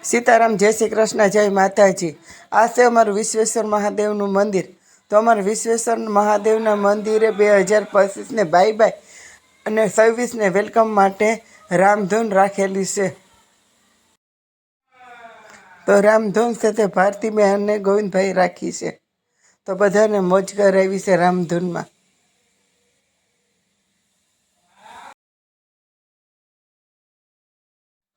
સીતારામ, જય શ્રી કૃષ્ણ, જય માતાજી। આ છે અમારું વિશ્વેશ્વર મહાદેવનું મંદિર। તો અમારા વિશ્વેશ્વર મહાદેવના મંદિરે 2025 બાય બાય અને 26 વેલકમ માટે રામધૂન રાખેલી છે। તો રામધૂન છે તે ભારતીબેન અને ગોવિંદભાઈ રાખી છે। તો બધાને મોજ કરાવી છે રામધૂનમાં।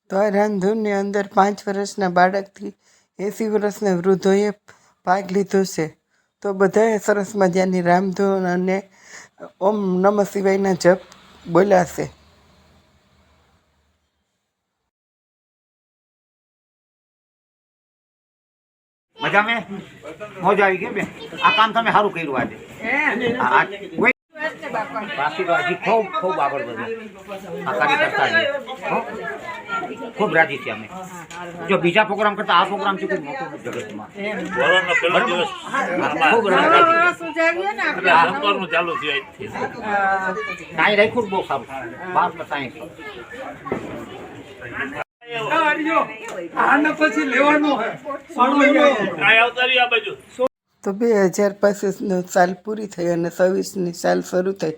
તો આ રામધૂનની અંદર 5 વર્ષના બાળકથી 80 વર્ષના વૃદ્ધોએ ભાગ લીધો છે। તો બધાએ સરસ મજાની રામધૂન અને ઓમ નમઃ શિવાયના જપ બોલ્યા છે। મજા મેં મોજ આવી ગઈ બેન। આ કામ તમે સારું કર્યું આજે। બાકી તો હજી ખૂબ ખૂબ આગળ વધો આ કાર્યકર્તા ખૂબ રાજી છે અમે। જો બીજા પ્રોગ્રામ કરતા આ પ્રોગ્રામ છે ખૂબ મોટો જગતમાં ખૂબ ચાલુ છે કાંઈ રાખ્યું બહુ સારું 12 કરતા તો 2025 સાલ પૂરી થઈ અને 26ની સાલ શરૂ થઈ।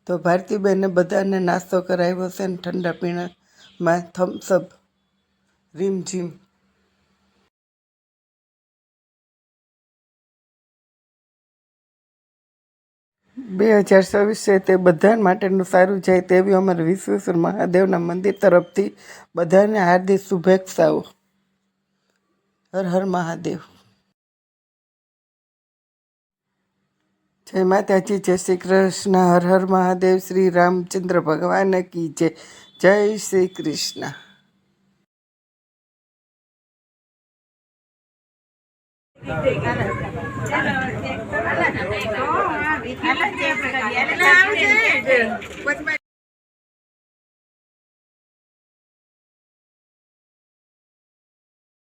તો ભારતીબેને બધાને નાસ્તો કરાવ્યો છે ને ઠંડા પીણામાં થમ્સઅપ, રીમઝીમ। બે 2026 છે તે બધા માટેનું સારું જાય તેવી અમારા વિશ્વેશ્વર મહાદેવના મંદિર તરફથી બધાને હાર્દિક શુભેચ્છાઓ। હર હર મહાદેવ, જય માતાજી, જય શ્રી કૃષ્ણ, હર હર મહાદેવ, શ્રી રામચંદ્ર ભગવાન કી જય, જય શ્રી કૃષ્ણ।